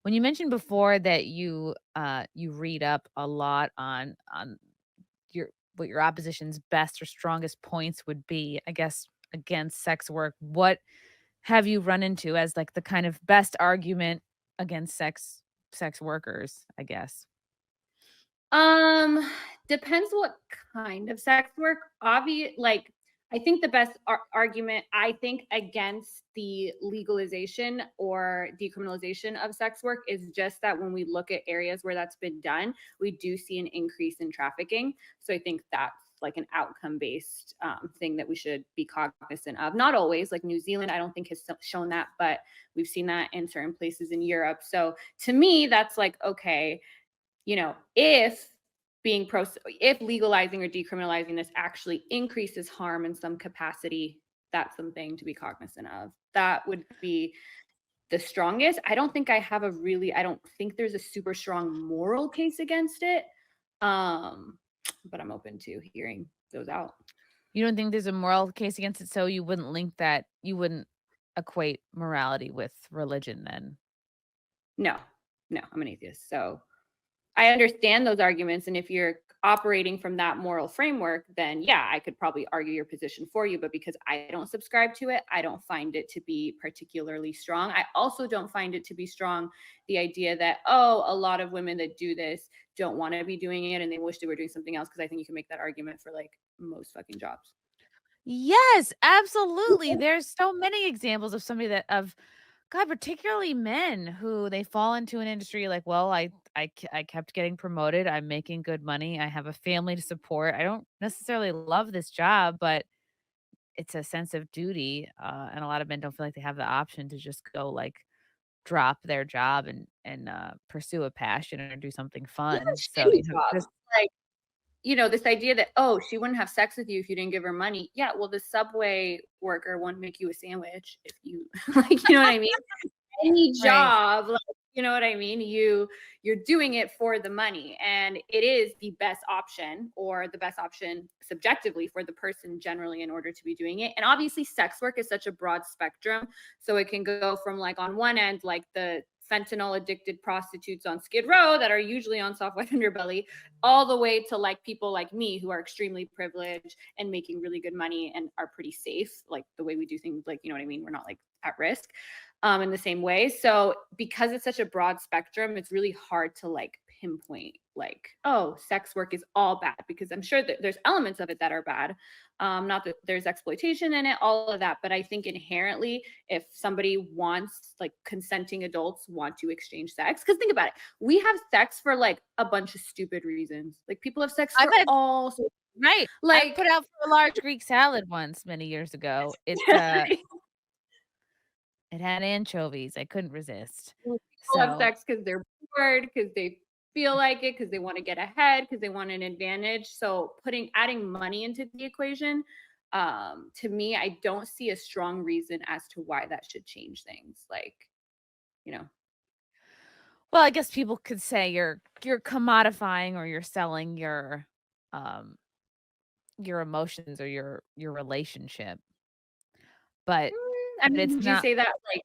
When you mentioned before that you read up a lot on your what your opposition's best or strongest points would be, I guess, against sex work, what have you run into as, like, the kind of best argument against sex workers, I guess? Um, Depends what kind of sex work. Like, I think the best argument I think against the legalization or decriminalization of sex work is just that when we look at areas where that's been done, we do see an increase in trafficking. So I think that's like an outcome based thing that we should be cognizant of. Not always, like New Zealand, I don't think has shown that, but we've seen that in certain places in Europe. So to me, that's like, okay, if if legalizing or decriminalizing this actually increases harm in some capacity, that's something to be cognizant of. That would be the strongest. I don't think there's a super strong moral case against it. But I'm open to hearing those out. You don't think there's a moral case against it, so you wouldn't equate morality with religion then? No, no, I'm an atheist. So I understand those arguments, and if you're operating from that moral framework, then yeah, I could probably argue your position for you, but because I don't subscribe to it, I don't find it to be particularly strong. I also don't find it to be strong the idea that, oh, a lot of women that do this don't want to be doing it and they wish they were doing something else, because I think you can make that argument for like most fucking jobs. Yes, absolutely. There's so many examples of somebody that of God, particularly men who they fall into an industry like, well, I kept getting promoted. I'm making good money. I have a family to support. I don't necessarily love this job, but it's a sense of duty. And a lot of men don't feel like they have the option to just go like drop their job and pursue a passion or do something Even fun. So, shitty jobs. Like, this idea that, oh, she wouldn't have sex with you if you didn't give her money. Yeah, well, the subway worker won't make you a sandwich if you like, you know what I mean? Any right. job, like, you know what I mean? You're doing it for the money, and it is the best option, or the best option subjectively for the person generally in order to be doing it. And obviously sex work is such a broad spectrum, so it can go from like on one end like the fentanyl addicted prostitutes on Skid Row that are usually on soft white underbelly, all the way to like people like me who are extremely privileged and making really good money and are pretty safe, like the way we do things, like, you know what I mean? We're not like at risk in the same way. So because it's such a broad spectrum, it's really hard to like pinpoint like, oh, sex work is all bad, because I'm sure that there's elements of it that are bad. Not that there's exploitation in it, all of that, but I think inherently, if somebody wants, like, consenting adults want to exchange sex, because think about it, we have sex for like a bunch of stupid reasons. Like people have sex I've for had all right. I've like put out for a large Greek salad once many years ago. It had anchovies. I couldn't resist. People have So, sex because they're bored, because they feel like it, because they want to get ahead, because they want an advantage. So adding money into the equation, to me, I don't see a strong reason as to why that should change things. Like, you know, well, I guess people could say you're commodifying or you're selling um your emotions or your relationship. But I but mean, it's would you not say that like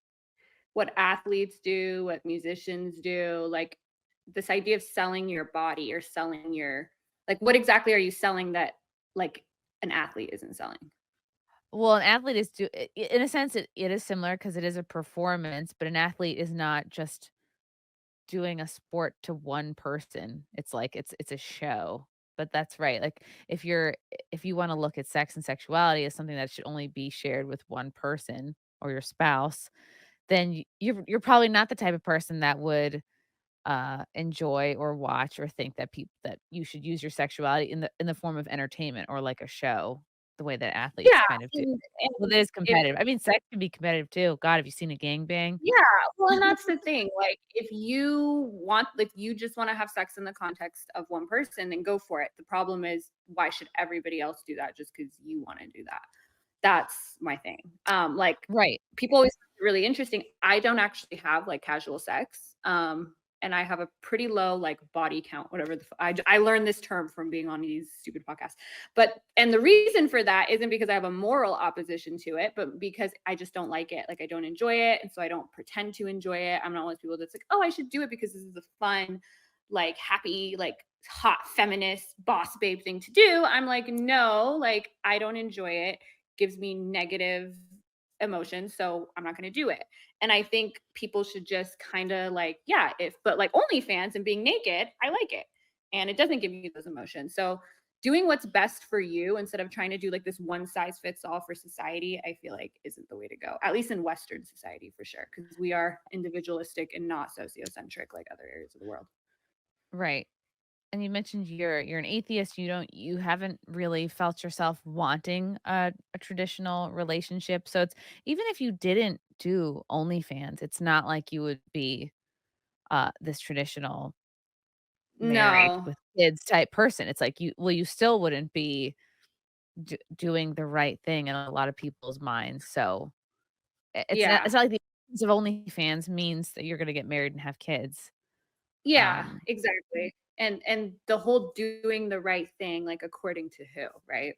what athletes do, what musicians do, like this idea of selling your body or selling your, like, what exactly are you selling that like an athlete isn't selling? well, an athlete is in a sense it is similar because it is a performance, but an athlete is not just doing a sport to one person. It's like it's a show. But that's right. Like if you wanna look at sex and sexuality as something that should only be shared with one person or your spouse, then you're probably not the type of person that would, enjoy or watch or think that people that you should use your sexuality in the form of entertainment or like a show, the way that athletes Yeah, kind of do. Well, and it is if competitive. I mean, sex can be competitive too. God, have you seen a gangbang? yeah, well, and that's the thing, like, if you just wanna have sex in the context of one person, then go for it. The problem is, why should everybody else do that just because you wanna do that? That's my thing. Like, Right. people always find it really interesting. I don't actually have, like, casual sex. and I have a pretty low like body count, whatever I learned this term from being on these stupid podcasts. But and the reason for that isn't because I have a moral opposition to it, but because I just don't like it. Like I don't enjoy it, and so I don't pretend to enjoy it. I'm not one of those people that's like, oh, I should do it because this is a fun, like happy, like hot feminist boss babe thing to do. I'm like, no, like I don't enjoy it. Gives me negative emotions, so I'm not going to do it. And I think people should just kind of like, yeah, if, but like OnlyFans and being naked, I like it. And it doesn't give you those emotions. So doing what's best for you instead of trying to do like this one size fits all for society, I feel like isn't the way to go, at least in Western society for sure, because we are individualistic and not sociocentric like other areas of the world. Right. And you mentioned you're an atheist. You haven't really felt yourself wanting a traditional relationship. So it's even if you didn't do OnlyFans, it's not like you would be this traditional married No. with kids type person. It's like you still wouldn't be doing the right thing in a lot of people's minds. So Yeah. it's not like the existence of OnlyFans means that you're going to get married and have kids. Yeah, Um, exactly. And the whole doing the right thing, like according to who, right?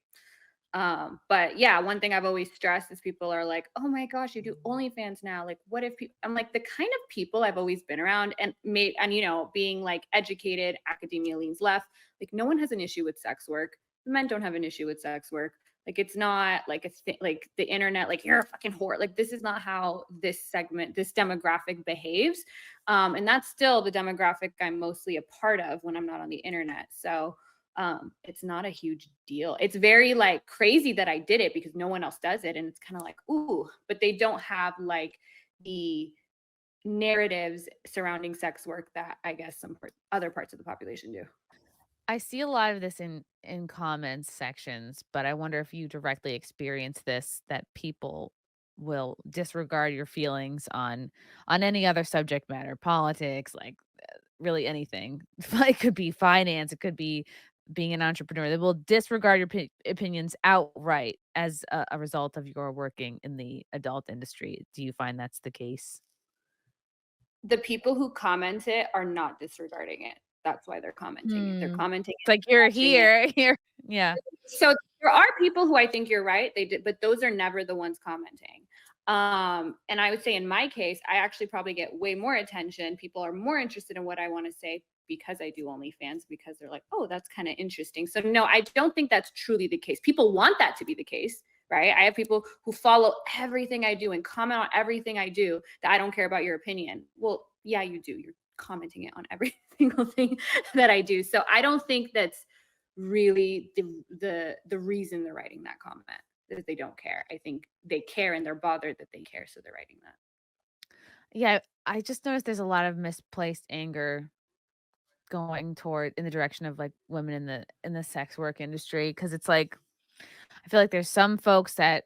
But yeah, one thing I've always stressed is people are like, "Oh my gosh, you do OnlyFans now." Like, what if people I'm like the kind of people I've always been around and made and being like educated, academia leans left, like no one has an issue with sex work. Men don't have an issue with sex work. Like it's not like a thing like the internet, like you're a fucking whore. Like this is not how this demographic behaves. And that's still the demographic I'm mostly a part of when I'm not on the internet. So it's not a huge deal. It's very like crazy that I did it because no one else does it, and it's kind of like ooh, but they don't have like the narratives surrounding sex work that I guess other parts of the population do. I see a lot of this in comments sections, but I wonder if you directly experience this, that people will disregard your feelings on any other subject matter, politics, like really anything. It could be finance, it could be being an entrepreneur. They will disregard your opinions outright as a result of your working in the adult industry. Do you find that's the case? The people who comment it are not disregarding it. That's why they're commenting it. They're Hmm. commenting It's it, like you're watching it. here, here. Yeah. So there are people who I think you're right, they did, but those are never the ones commenting. And I would say in my case, I actually probably get way more attention. People are more interested in what I want to say because I do OnlyFans, because they're like, oh, that's kind of interesting. So no, I don't think that's truly the case. People want that to be the case, right? I have people who follow everything I do and comment on everything I do that I don't care about your opinion. Well, yeah, you do. You're commenting it on every single thing that I do. So I don't think that's really the reason they're writing that comment, that they don't care. I think they care and they're bothered that they care, so they're writing that. Yeah, I just noticed there's a lot of misplaced anger going toward in the direction of, like, women in the sex work industry because it's like, I feel like there's some folks that,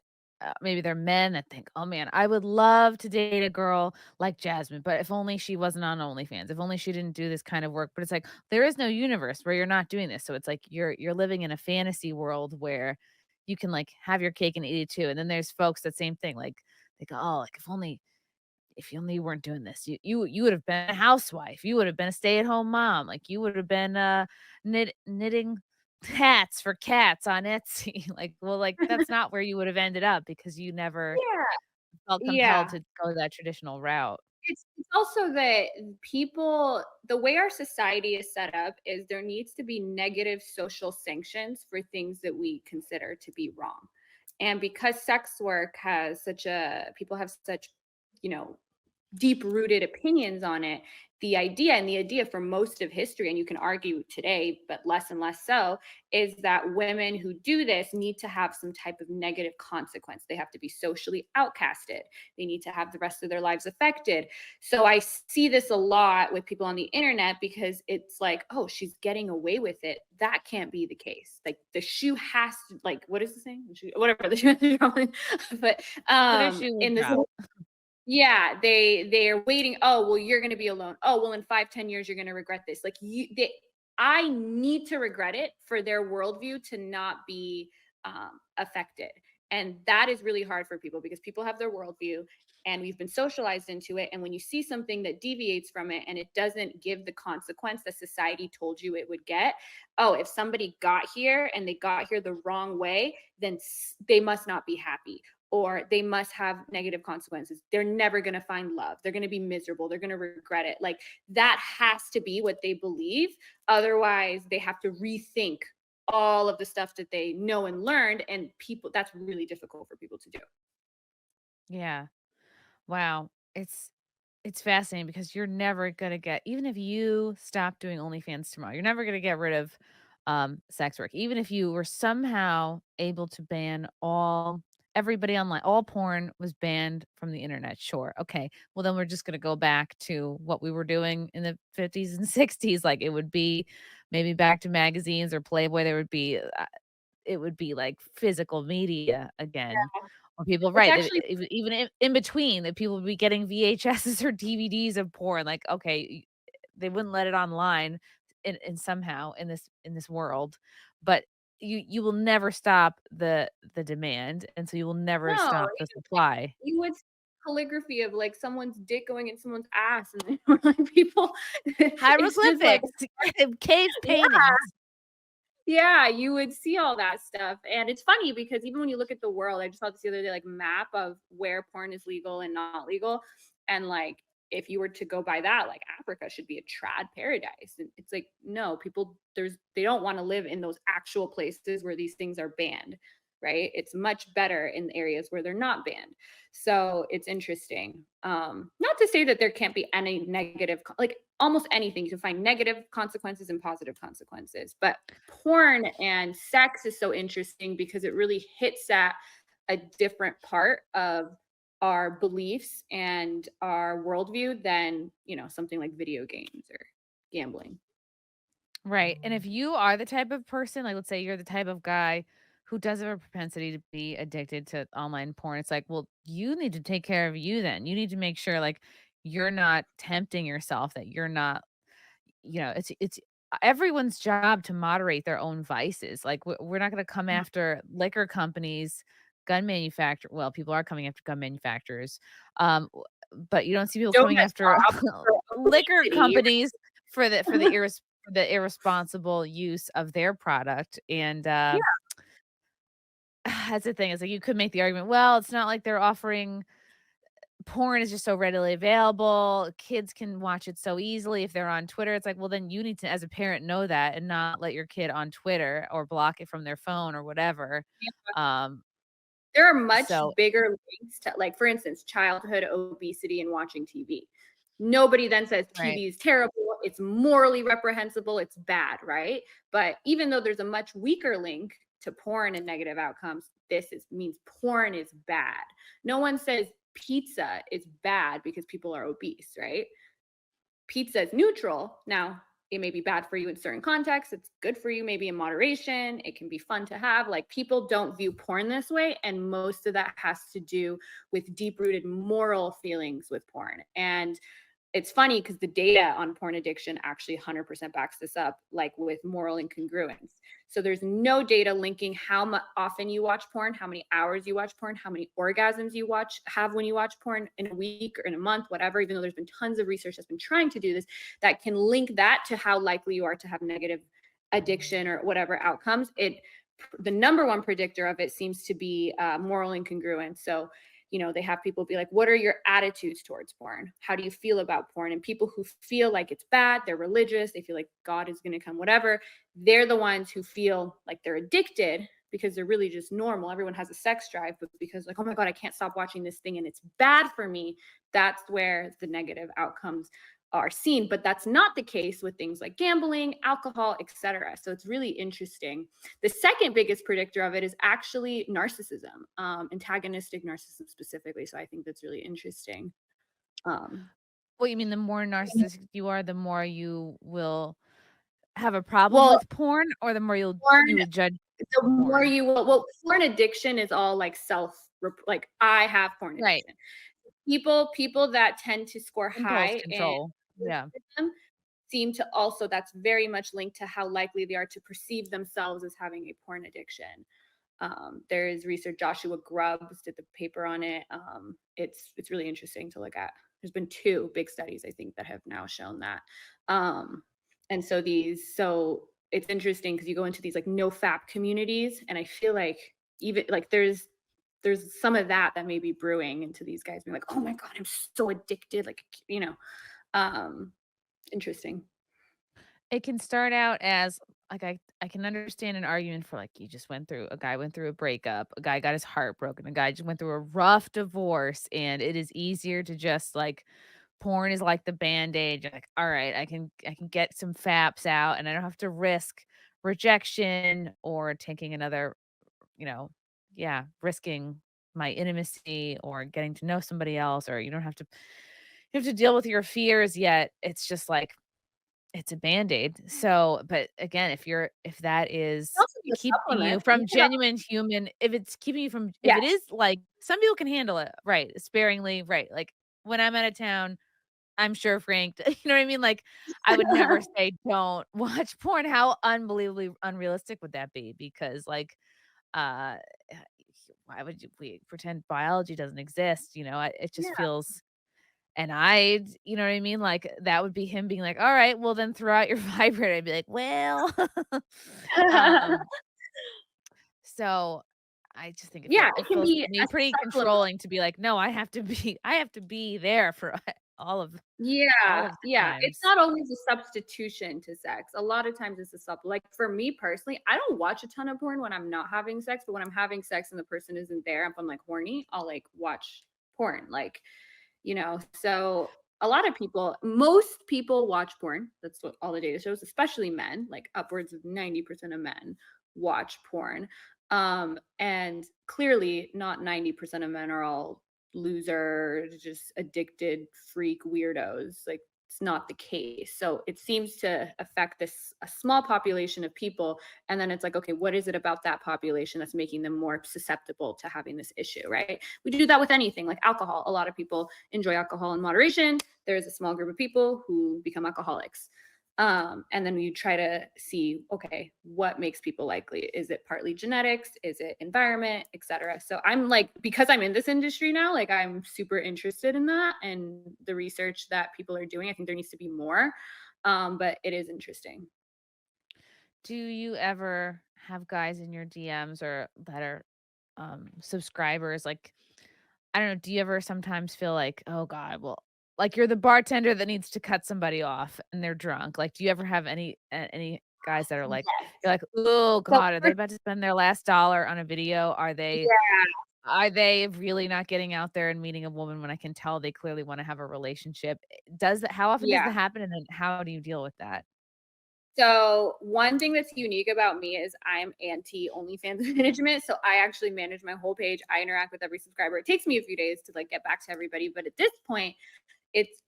maybe they're men that think, "Oh, man, I would love to date a girl like Jasmine, but if only she wasn't on OnlyFans, if only she didn't do this kind of work," but it's like, there is no universe where you're not doing this, so it's like you're living in a fantasy world where you can, like, have your cake and eat it too, and then there's folks that same thing, like, they go, "Oh, like, if you only weren't doing this, you would have been a housewife, you would have been a stay-at-home mom, like, you would have been, knitting hats for cats on Etsy." Like, well, like, that's not where you would have ended up because you never Yeah, felt compelled yeah. to go that traditional route. It's also that people the way our society is set up is there needs to be negative social sanctions for things that we consider to be wrong. And because sex work has such a people have such, you know, deep rooted opinions on it, the idea for most of history, and you can argue today but less and less so, is that women who do this need to have some type of negative consequence. They have to be socially outcasted, they need to have the rest of their lives affected. So I see this a lot with people on the internet because it's like, oh, she's getting away with it, that can't be the case. Like the shoe has to, like, what is the saying, whatever the shoe has to drop. But But her shoe will in this drop. yeah, they are waiting. Oh, well, you're gonna be alone. Oh, well, in 5, 10 years, you're gonna regret this. Like I need to regret it for their worldview to not be affected, and that is really hard for people because people have their worldview, and we've been socialized into it. And when you see something that deviates from it and it doesn't give the consequence that society told you it would get, oh, if somebody got here and they got here the wrong way, then they must not be happy, or they must have negative consequences. They're never going to find love. They're going to be miserable. They're going to regret it. Like, that has to be what they believe. Otherwise, they have to rethink all of the stuff that they know and learned. And people, that's really difficult for people to do. Yeah. Wow. It's fascinating because you're never gonna get, even if you stop doing OnlyFans tomorrow, you're never gonna get rid of sex work. Even if you were somehow able to ban everybody online, all porn was banned from the internet. Sure. Okay. Well, then we're just gonna go back to what we were doing in the 50s and 60s. Like, it would be maybe back to magazines or Playboy. There would be it would be like physical media again. Or people, It's right, actually, even in between, that people would be getting VHSs or DVDs of porn, like, okay, they wouldn't let it online in somehow in this world, but you will never stop the demand, and so you will never no, stop the supply. you would see calligraphy of like someone's dick going in someone's ass, and then like people, it's just like, Hieroglyphics, cave yeah, paintings. yeah, you would see all that stuff. And it's funny because even when you look at the world, I just saw this the other day, like map of where porn is legal and not legal. And like, if you were to go by that, like Africa should be a trad paradise. And it's like, no, people, they don't want to live in those actual places where these things are banned, right? It's much better in areas where they're not banned. So it's interesting. Not to say that there can't be any negative, like almost anything, you can find negative consequences and positive consequences. But porn and sex is so interesting because it really hits at a different part of our beliefs and our worldview than, something like video games or gambling. Right, and if you are the type of person, like, let's say you're the type of guy who does have a propensity to be addicted to online porn, it's like, well, you need to take care of you then. You need to make sure, like, you're not tempting yourself, that you're not, it's everyone's job to moderate their own vices. Like, we're not gonna come after liquor companies, gun manufacturer well, people are coming after gun manufacturers, but you don't see people coming Donut after shop for liquor obesity. companies for the irresponsible use of their product, and, that's the thing, is like, you could make the argument, well, it's not like they're offering porn is just so readily available, kids can watch it so easily if they're on Twitter. It's like, well, then you need to, as a parent, know that and not let your kid on Twitter or block it from their phone or whatever. Um, There are much so bigger links to, like, for instance, childhood obesity and watching TV. Nobody then says right. TV is terrible, it's morally reprehensible, it's bad, right? But even though there's a much weaker link to porn and negative outcomes, means porn is bad. No one says pizza is bad because people are obese, right? Pizza is neutral. Now, it may be bad for you in certain contexts. It's good for you, maybe in moderation. It can be fun to have. Like, people don't view porn this way. And most of that has to do with deep rooted moral feelings with porn. And it's funny because the data on porn addiction actually 100% backs this up, like with moral incongruence. So there's no data linking how often you watch porn, how many hours you watch porn, how many orgasms you have when you watch porn in a week or in a month, whatever, even though there's been tons of research that's been trying to do this, that can link that to how likely you are to have negative addiction or whatever outcomes. The number one predictor of it seems to be moral incongruence. So they have people be like, what are your attitudes towards porn? How do you feel about porn? And people who feel like it's bad, they're religious, they feel like God is going to come, whatever, they're the ones who feel like they're addicted because they're really just normal. Everyone has a sex drive, but because, like, oh my God, I can't stop watching this thing and it's bad for me, that's where the negative outcomes are seen. But that's not the case with things like gambling, alcohol, etc. So it's really interesting. The second biggest predictor of it is actually narcissism, antagonistic narcissism specifically. So I think that's really interesting. Um, What you mean, the more narcissistic you are, the more you will have a problem well, with porn, or the more porn, you would judge the more porn? you will, porn addiction is all like like, I have porn Right. addiction. People that tend to score Impulse high in control. Yeah. narcissism seem to also, that's very much linked to how likely they are to perceive themselves as having a porn addiction. There's research, Joshua Grubbs did the paper on it. It's really interesting to look at. There's been two big studies, I think, that have now shown that. Um, and so it's interesting because you go into these like no fap communities, and I feel like even like there's some of that may be brewing into these guys being like, oh my God, I'm so addicted. Like, um, interesting. It can start out as like I can understand an argument for like you just went through a guy went through a breakup, a guy got his heart broken, a guy just went through a rough divorce, and it is easier to just like porn is like the band-aid. You're like, all right, I can get some faps out and I don't have to risk rejection or taking another, you know, yeah, risking my intimacy or getting to know somebody else, or you have to deal with your fears yet. It's just like it's a Band-Aid. So, but again, if that Can is also be a keeping you supplement. from genuine human if it's keeping you from if it Yes. is like some people can handle it, right, sparingly, right, like, when I'm out of town, I'm sure Frank you know what I mean? Like, I would never say, "Don't watch porn." How unbelievably unrealistic would that be? Because, like, uh, eh, why would you we pretend biology doesn't exist, it just Yeah. feels and I'd you know what I mean? Like, that would be him being like, "Alright, well, then throw out your vibrator." I'd be like, "Well" Um, so I just think Yeah, it it can feels be to me as a pretty supplement. controlling to be like, "No, I have to be there for all of all Yeah, of the yeah, it's times." not always a substitution to sex. A lot of times it's a like, for me personally, I don't watch a ton of porn when I'm not having sex, but when I'm having sex and the person isn't there, if I'm, like, horny, I'll, like, watch porn, like, so a lot of people most people watch porn. That's what all the data shows, especially men, like, upwards of 90% of men watch porn. And clearly not 90% of men are all loser, just addicted freak weirdos. Like it's not the case. So it seems to affect this a small population of people. And then it's like, okay, what is it about that population that's making them more susceptible to having this issue, right? We do that with anything like alcohol. A lot of people enjoy alcohol in moderation. There's a small group of people who become alcoholics. And then you try to see, okay, what makes people likely? Is it partly genetics? Is it environment, et cetera? So I'm like, because I'm in this industry now, like I'm super interested in that and the research that people are doing. I think there needs to be more, but it is interesting. Do you ever have guys in your DMs or that are, subscribers? Like, I don't know, do you ever sometimes feel like, "Oh god, well" like you're the bartender that needs to cut somebody off and they're drunk. Like, do you ever have any guys that are like Yes. you're like, "Oh So god, are they first, about to spend their last dollar on a video? yeah, Are they really not getting out there and meeting a woman when I can tell they clearly wanna have a relationship?" Does that how often does yeah. that happen, and then how do you deal with that? So one thing that's unique about me is I'm anti OnlyFans management. So I actually manage my whole page. I interact with every subscriber. It takes me a few days to like get back to everybody, but at this point,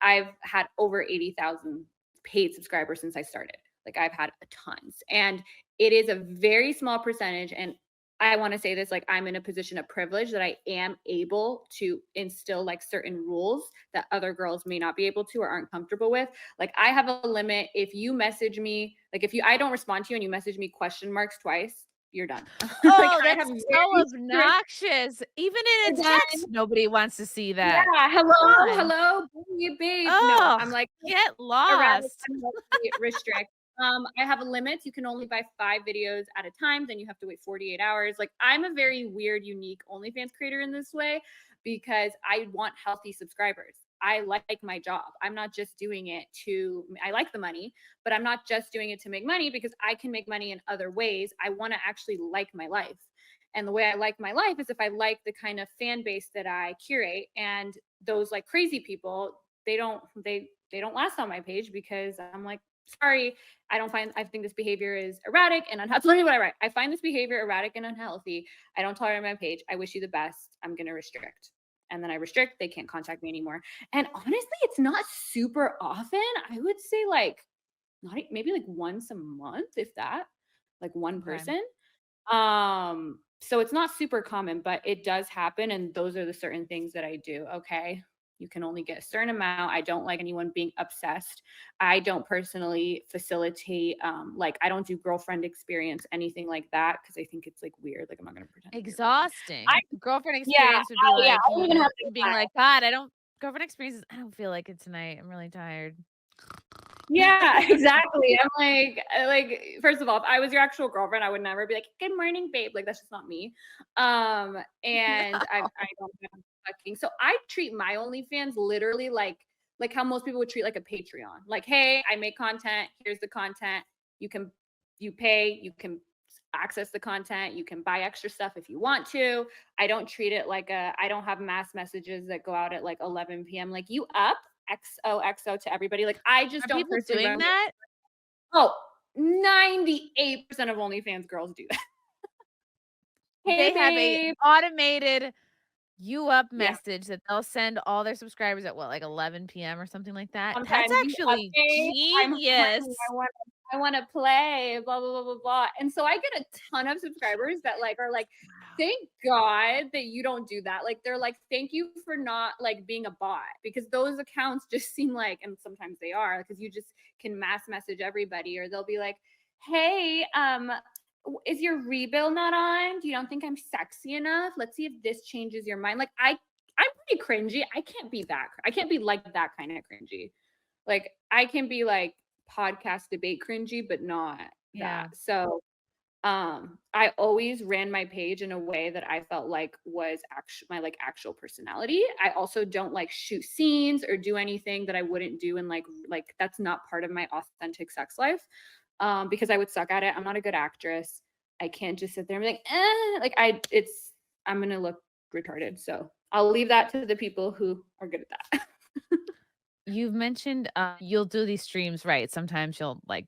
I've had over 80,000 paid subscribers since I started. Like I've had a tons. And it is a very small percentage. And I want to say this, like I'm in a position of privilege that I am able to instill like certain rules that other girls may not be able to or aren't comfortable with. Like I have a limit. If you message me, like if you I don't respond to you and you message me question marks twice, you're done. Like Oh, I have that's so very strict, obnoxious. Even in a you're done. text, nobody wants to see that. Yeah, Come hello, on. hello, babe, babe. No, Oh, I'm like get erratic, lost. unhealthy, restrict. I have a limit. You can only buy 5 videos at a time, then you have to wait 48 hours. Like I'm a very weird, unique OnlyFans creator in this way because I want healthy subscribers. I like my job. I'm not just doing it to I like the money, but I'm not just doing it to make money because I can make money in other ways. I want to actually like my life. And the way I like my life is if I like the kind of fan base that I curate and those like crazy people, they don't last on my page because I'm like, sorry, I think this behavior is erratic and unhealthy. Literally what I write. I find this behavior erratic and unhealthy. I don't tolerate my page. I wish you the best. I'm gonna restrict. And then I restrict, they can't contact me anymore. And honestly, it's not super often. I would say like not maybe like once a month, if that, like one Okay. person. So it's not super common, but it does happen. And those are the certain things that I do. Okay. You can only get a certain amount. I don't like anyone being obsessed. I don't personally facilitate, like, I don't do girlfriend experience, anything like that, because I think it's like weird. Like, I'm not going to pretend to be your girlfriend. I, Exhausting. Girlfriend yeah, experience would be yeah, like I don't even have you to being like, "God, I don't." Girlfriend experiences, "I don't feel like it tonight. I'm really tired." yeah, exactly. I'm like, first of all, if I was your actual girlfriend, I would never be like, "Good morning, babe." Like, that's just not me. And I don't have fucking. So I treat my OnlyFans literally like how most people would treat like a Patreon. Like, hey, I make content. Here's the content. You pay. You can access the content. You can buy extra stuff if you want to. I don't treat it like I don't have mass messages that go out at like 11 p.m. Like, you up? XOXO to everybody. Like, I just Are don't people personally doing run. that? Oh, 98% of OnlyFans girls do that. Hey, They have a babe. automated "you up" Yeah. message that they'll send all their subscribers at what, like 11 PM or something like that? That's Sometimes, you up, actually babe? I'm horny. genius. I wanna play, blah, blah, blah, blah, blah. And so I get a ton of subscribers that like are like, Wow. thank God that you don't do that. Like, they're like, thank you for not like being a bot, because those accounts just seem like, and sometimes they are, because you just can mass message everybody, or they'll be like, hey, is your rebill not on? Do you don't think I'm sexy enough? Let's see if this changes your mind. Like, I'm pretty cringy. I can't be that. I can't be like that kind of cringy. Like, I can be like podcast debate cringy, but not that. Yeah. So I always ran my page in a way that I felt like was my like actual personality. I also don't like shoot scenes or do anything that I wouldn't do in like that's not part of my authentic sex life. Because I would suck at it. I'm not a good actress. I can't just sit there and be like, like I'm gonna look retarded. So I'll leave that to the people who are good at that. You've mentioned, you'll do these streams, right? Sometimes you'll, like,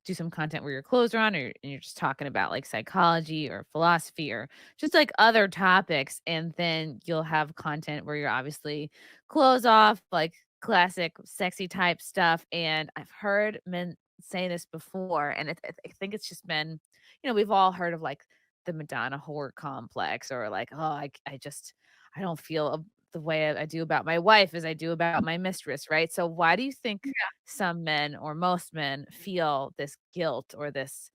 do some content where your clothes are on or and you're just talking about, like, psychology or philosophy or just, like, other topics, and then you'll have content where you're obviously clothes off, like, classic sexy type stuff, and I've heard men say this before, and I think it's just been we've all heard of, like, the Madonna whore complex or, like, "Oh, I just I don't feel the way I do about my wife as I do about my mistress," right? So why do you think some men or most men feel this guilt or this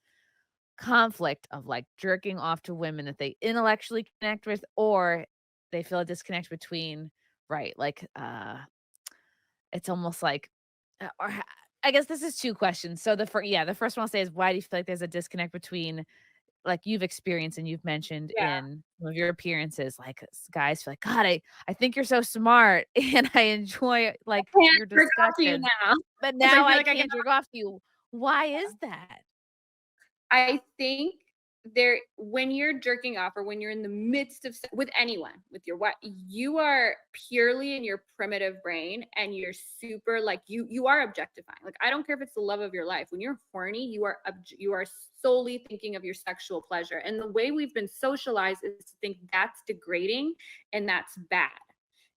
conflict of like jerking off to women that they intellectually connect with, or they feel a disconnect between, right? Like, it's almost like, I guess this is two questions. So the first one I'll say is why do you feel like there's a disconnect between like you've experienced and you've mentioned Yeah. in some of your appearances, like, guys feel like, "God, I think you're so smart and I enjoy, like, Can't your jerk off to you discussions, now but because I now feel I like I can. can't jerk off to you." Why is that? I think there when you're jerking off or when you're in the midst of with anyone, with your what, you are purely in your primitive brain and you're super like you are objectifying. Like, I don't care if it's the love of your life. When you're horny, you are solely thinking of your sexual pleasure. And the way we've been socialized is to think that's degrading and that's bad.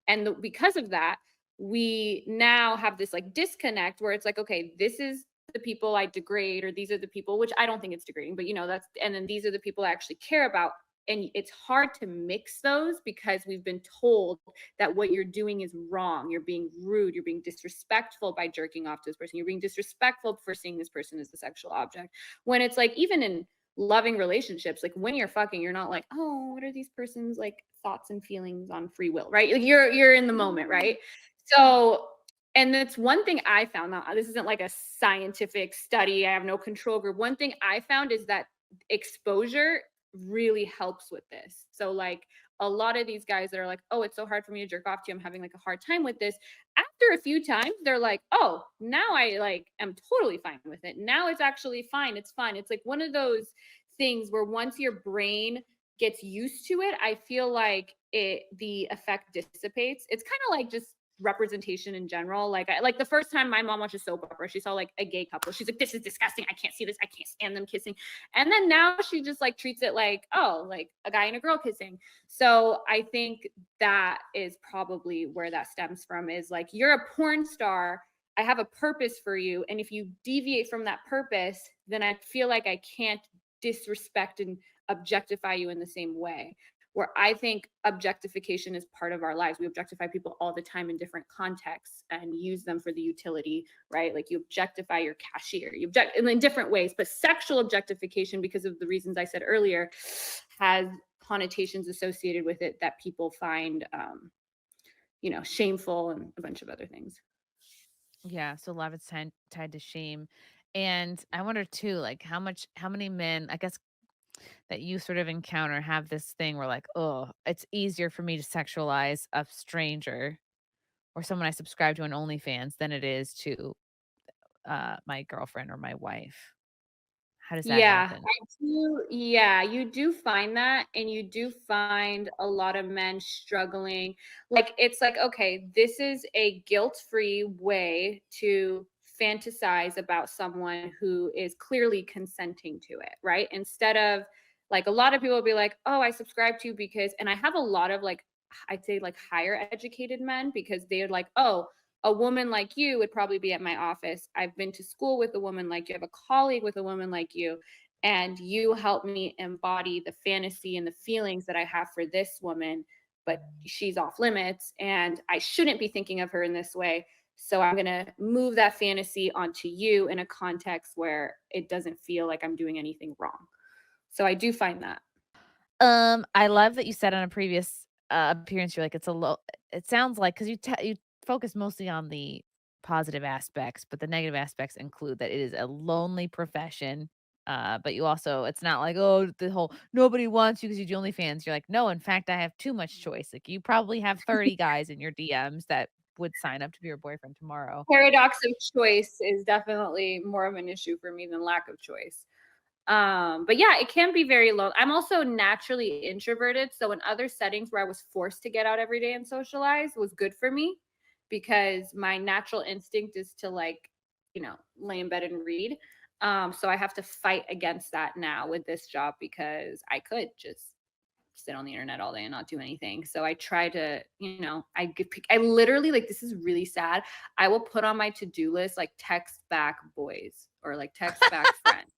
And because of that, we now have this like disconnect where it's like, okay, this is the people I degrade, or these are the people, which I don't think it's degrading, but and then these are the people I actually care about. And it's hard to mix those because we've been told that what you're doing is wrong. You're being rude. You're being disrespectful by jerking off to this person. You're being disrespectful for seeing this person as the sexual object. When it's like, even in loving relationships, like when you're fucking, you're not like, oh, what are these person's like thoughts and feelings on free will, right? Like, you're in the moment, right? So, and that's one thing I found. Now, this isn't like a scientific study. I have no control group. One thing I found is that exposure really helps with this. So, like, a lot of these guys that are like, oh, it's so hard for me to jerk off to you, I'm having like a hard time with this. After a few times, they're like, oh, now I like am totally fine with it. Now it's actually fine. It's fine. It's like one of those things where once your brain gets used to it, I feel like the effect dissipates. It's kind of like just representation in general. Like the first time my mom watched a soap opera, she saw like a gay couple. She's like, this is disgusting. I can't see this. I can't stand them kissing. And then now she just like treats it like, oh, like a guy and a girl kissing. So I think that is probably where that stems from, is like, you're a porn star. I have a purpose for you. And if you deviate from that purpose, then I feel like I can't disrespect and objectify you in the same way. where I think objectification is part of our lives. We objectify people all the time in different contexts and use them for the utility, right? Like you objectify your cashier, you object in different ways, but sexual objectification, because of the reasons I said earlier, has connotations associated with it that people find, shameful and a bunch of other things. Yeah, so a lot of it's tied to shame. And I wonder too, like how many men, I guess, that you sort of encounter have this thing where like, oh, it's easier for me to sexualize a stranger or someone I subscribe to on OnlyFans than it is to my girlfriend or my wife. How does that Yeah, happen? I do. Yeah, you do find that, and you do find a lot of men struggling. Like, it's like, okay, this is a guilt-free way to fantasize about someone who is clearly consenting to it, right? Instead of like a lot of people will be like, oh, I subscribe to you because, and I have a lot of like, I'd say like higher educated men because they're like, oh, a woman like you would probably be at my office. I've been to school with a woman like you. I have a colleague with a woman like you. And you help me embody the fantasy and the feelings that I have for this woman, but she's off limits. And I shouldn't be thinking of her in this way. So I'm going to move that fantasy onto you in a context where it doesn't feel like I'm doing anything wrong. So I do find that. I love that you said on a previous appearance, you're like, it's a low, it sounds like, because you focus mostly on the positive aspects, but the negative aspects include that it is a lonely profession. But you also, it's not like, oh, the whole nobody wants you because you do OnlyFans. You're like, no, in fact, I have too much choice. Like, you probably have 30 guys in your DMs that would sign up to be your boyfriend tomorrow. Paradox of choice is definitely more of an issue for me than lack of choice. But yeah, it can be very low. I'm also naturally introverted, so in other settings where I was forced to get out every day and socialize was good for me because my natural instinct is to like, lay in bed and read. So I have to fight against that now with this job because I could just sit on the internet all day and not do anything. So I try to, I literally, like, this is really sad. I will put on my to-do list like text back boys or like text back friends.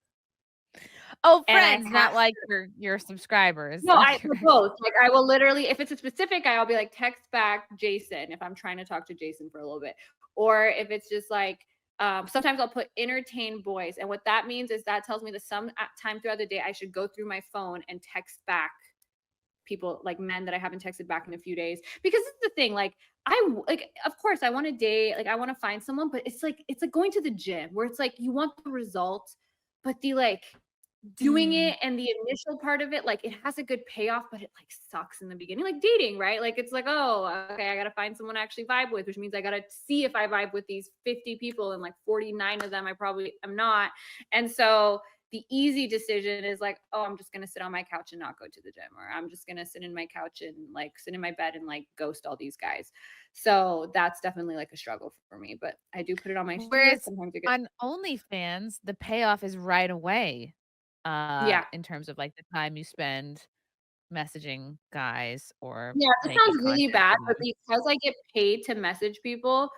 Oh, And I friends, not have like your subscribers. no, Like I for both. Like I will literally, if it's a specific guy, I'll be like, text back Jason if I'm trying to talk to Jason for a little bit. Or if it's just like, sometimes I'll put entertain boys. And what that means is that tells me that some time throughout the day I should go through my phone and text back people, like men that I haven't texted back in a few days. Because it's the thing, like like, of course I want to date, like I want to find someone, but it's like going to the gym where it's like you want the result, but the like doing Mm. it and the initial part of it, like it has a good payoff, but it like sucks in the beginning, like dating, right? Like it's like, oh, okay, I gotta find someone to actually vibe with, which means I gotta see if I vibe with these 50 people and like 49 of them I probably am not. And so the easy decision is like, oh, I'm just gonna sit on my couch and not go to the gym, or I'm just gonna sit in my couch and like sit in my bed and like ghost all these guys. So that's definitely like a struggle for me, but I do put it on my to-do list. Whereas Sometimes it gets, on OnlyFans, the payoff is right away, yeah. in terms of, like, the time you spend messaging guys or Yeah, this making sounds really content bad, for them. but because I get paid to message people,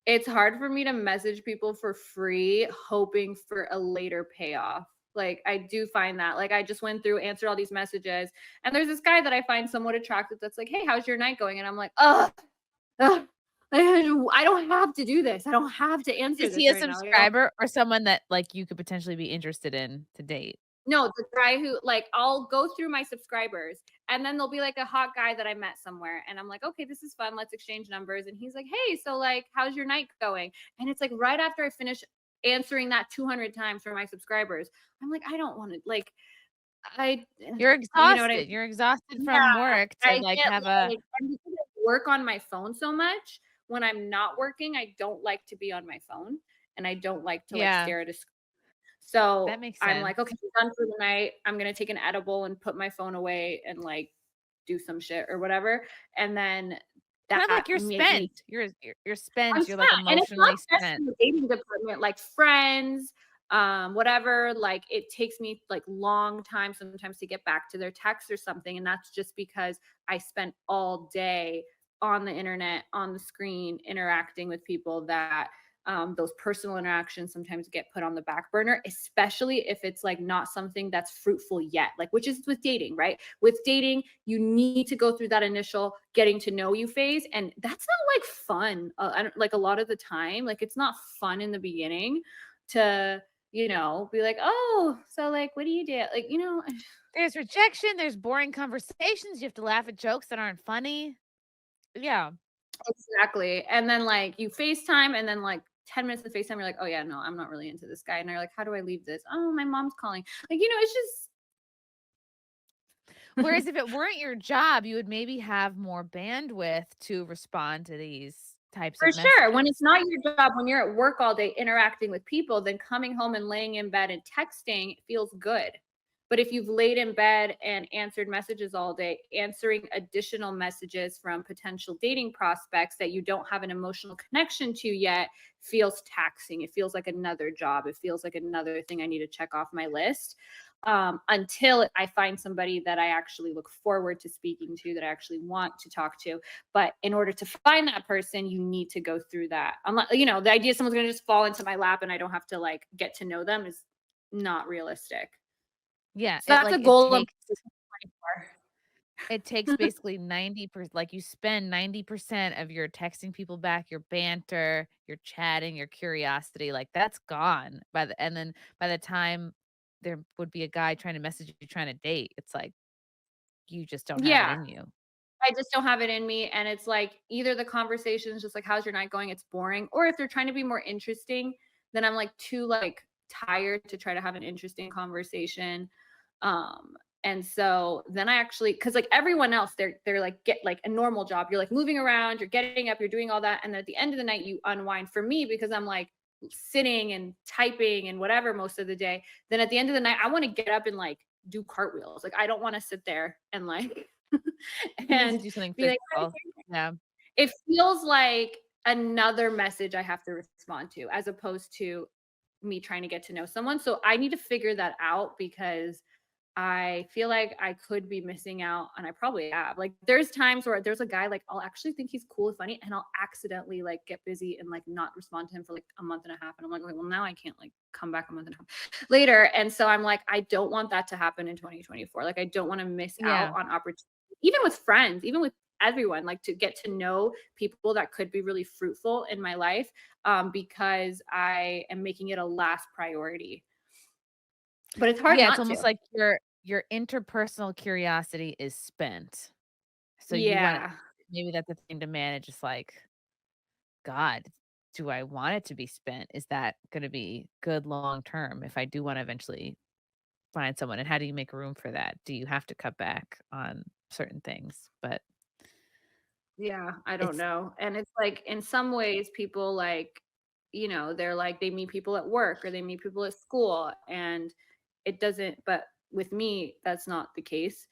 it's hard for me to message people for free, hoping for a later payoff. Like, I do find that. Like, I just went through, answered all these messages, and there's this guy that I find somewhat attractive that's like, "Hey, how's your night going?" And I'm like, "Ugh, ugh, I don't have to do this. I don't have to answer Is he this a right now. Like, I don't." subscriber or someone that, like, you could potentially be interested in to date? No, the guy who, like, I'll go through my subscribers and then there'll be like a hot guy that I met somewhere and I'm like, okay, this is fun. Let's exchange numbers. And he's like, hey, so like, how's your night going? And it's like right after I finish answering that 200 times for my subscribers, I'm like, I don't want to, like, I, You're you know what I mean? exhausted. You're exhausted Yeah, from work to, I like, get have a like, and because I work on my phone so much, when I'm not working, I don't like to be on my phone and I don't like to like yeah, stare at a, that so makes I'm like, sense. okay, I'm done for the night. I'm gonna take an edible and put my phone away and like do some shit or whatever. And then Kind of that like you're makes, spent. You're I'm spent. You're, like, spent. And it's not emotionally just spent. in the dating department, like friends, whatever. Like it takes me like long time sometimes to get back to their text or something. And that's just because I spent all day on the internet, on the screen, interacting with people that Those personal interactions sometimes get put on the back burner, especially if it's like not something that's fruitful yet, like, which is with dating, right? With dating, you need to go through that initial getting to know you phase. And that's not like fun. I don't, like, a lot of the time, like, it's not fun in the beginning to, be like, oh, so like, what do you do? Like, There's rejection, there's boring conversations, you have to laugh at jokes that aren't funny. Yeah. exactly. And then like you FaceTime and then like 10 minutes of FaceTime, you're like, oh yeah, no, I'm not really into this guy. And you're like, how do I leave this? Oh, my mom's calling. Like, it's just Whereas if it weren't your job, you would maybe have more bandwidth to respond to these types for of sure. When messages. it's not your job, when you're at work all day interacting with people, then coming home and laying in bed and texting feels good. But if you've laid in bed and answered messages all day, answering additional messages from potential dating prospects that you don't have an emotional connection to yet feels taxing. It feels like another job. It feels like another thing I need to check off my list. Until I find somebody that I actually look forward to speaking to, that I actually want to talk to. But in order to find that person, you need to go through that. The idea someone's going to just fall into my lap and I don't have to like get to know them is not realistic. Yeah, So that's a goal I'm looking for. it takes basically 90%, like, you spend 90% of your texting people back, your banter, your chatting, your curiosity, like, that's gone and then by the time there would be a guy trying to message you trying to date, it's like, you just don't have it Yeah. in you. I just don't have it in me. And it's like either the conversation is just like, how's your night going? It's boring. Or if they're trying to be more interesting, then I'm like too like tired to try to have an interesting conversation. And so then I actually, because like everyone else, they're like get like a normal job. You're like moving around, you're getting up, you're doing all that. And then at the end of the night, you unwind. For me, because I'm like sitting and typing and whatever most of the day, then at the end of the night, I want to get up and like do cartwheels. Like I don't want to sit there and like You need to and do something be like, physical. Yeah. it feels like another message I have to respond to as opposed to me trying to get to know someone. So I need to figure that out because I feel like I could be missing out, and I probably have. Like, there's times where there's a guy, like, I'll actually think he's cool and funny, and I'll accidentally like get busy and like not respond to him for like a month and a half. And I'm like, well, now I can't like come back a month and a half later. And so I'm like, I don't want that to happen in 2024. Like, I don't want to miss out Yeah. on opportunity, even with friends, even with everyone, like to get to know people that could be really fruitful in my life, because I am making it a last priority. But it's hard Yeah, it's not almost to. like your interpersonal curiosity is spent. So you want Yeah. maybe that's a thing to manage, it's like, "God, do I want it to be spent? Is that gonna be good long term if I do wanna eventually find someone, and how do you make room for that? Do you have to cut back on certain things?" But Yeah, I don't it's know. And it's like in some ways people like, they're like they meet people at work or they meet people at school and it doesn't, but with me that's not the case,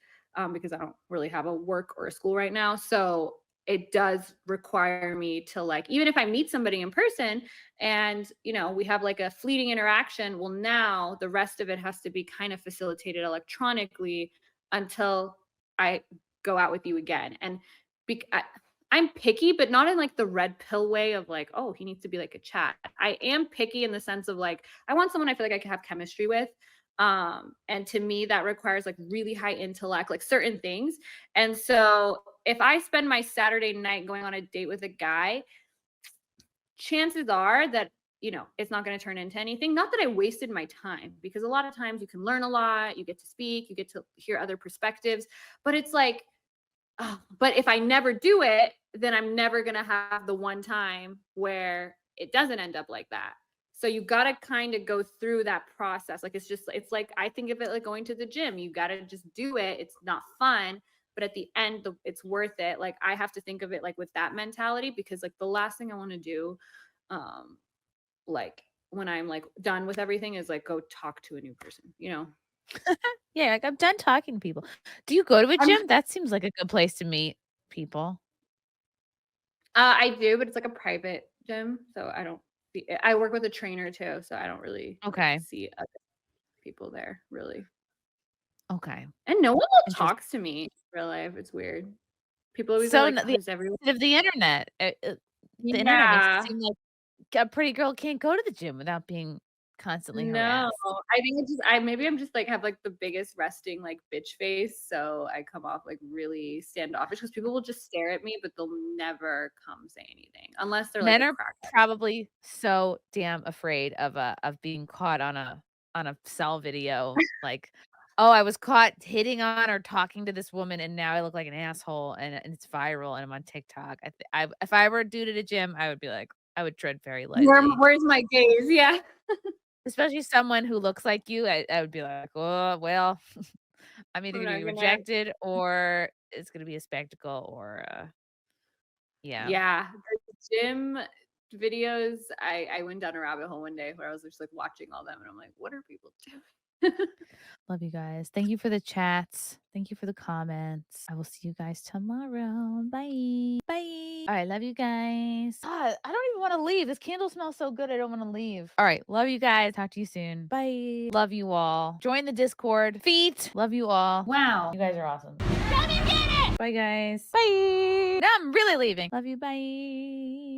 because I don't really have a work or a school right now. So it does require me to like, even if I meet somebody in person and we have like a fleeting interaction, well, now the rest of it has to be kind of facilitated electronically until I go out with you again. And I'm picky, but not in like the red pill way of like, oh, he needs to be like a chat. I am picky in the sense of like, I want someone I feel like I can have chemistry with. And to me, that requires like really high intellect, like certain things. And so if I spend my Saturday night going on a date with a guy, chances are that, it's not going to turn into anything. Not that I wasted my time, because a lot of times you can learn a lot, you get to speak, you get to hear other perspectives, but it's like, oh, but if I never do it, then I'm never going to have the one time where it doesn't end up like that. So you got to kind of go through that process. Like it's like I think of it like going to the gym. You got to just do it. It's not fun, but at the end it's worth it. Like I have to think of it like with that mentality, because like the last thing I want to do, um like when I'm like done with everything, is like go talk to a new person. yeah, like, I'm done talking to people. Do you go to a I'm gym? That seems like a good place to meet people. I do, but it's like a private gym, so I work with a trainer too, so I don't really, like, Okay, see other people there, really. okay, And no one interest talks to me in real life, it's weird. People always are so like, n "Oh, the is everyone?" of the internet, the internet makes it Yeah. seem like a pretty girl can't go to the gym without being constantly No, harassed. I think it's just maybe I'm just, like, have, like, the biggest resting, like, bitch face, so I come off, like, really standoffish because people will just stare at me, but they'll never come say anything unless they're, like, Men a are crackhead. probably so damn afraid of being caught on a cell video, like, "Oh, I was caught hitting on or talking to this woman, and now I look like an asshole, and it's viral, and I'm on TikTok." I if I were a dude at a gym, I would be like I would tread very lightly. Where's my gaze? Yeah. Especially someone who looks like you, I would be like, "Oh, well, I'm either I'm gonna not be gonna rejected or it's gonna be a spectacle or, yeah." Yeah, the gym videos, I went down a rabbit hole one day where I was just, like, watching all them, and I'm like, "What are people doing?" Love you guys. Thank you for the chats. Thank you for the comments. I will see you guys tomorrow. Bye. Bye. All right. Love you guys. God, I don't even want to leave. This candle smells so good. I don't want to leave. All right. Love you guys. Talk to you soon. Bye. Love you all. Join the Discord. Feet. Love you all. Wow. You guys are awesome. Come and get it. Bye, guys. Bye. Now I'm really leaving. Love you. Bye.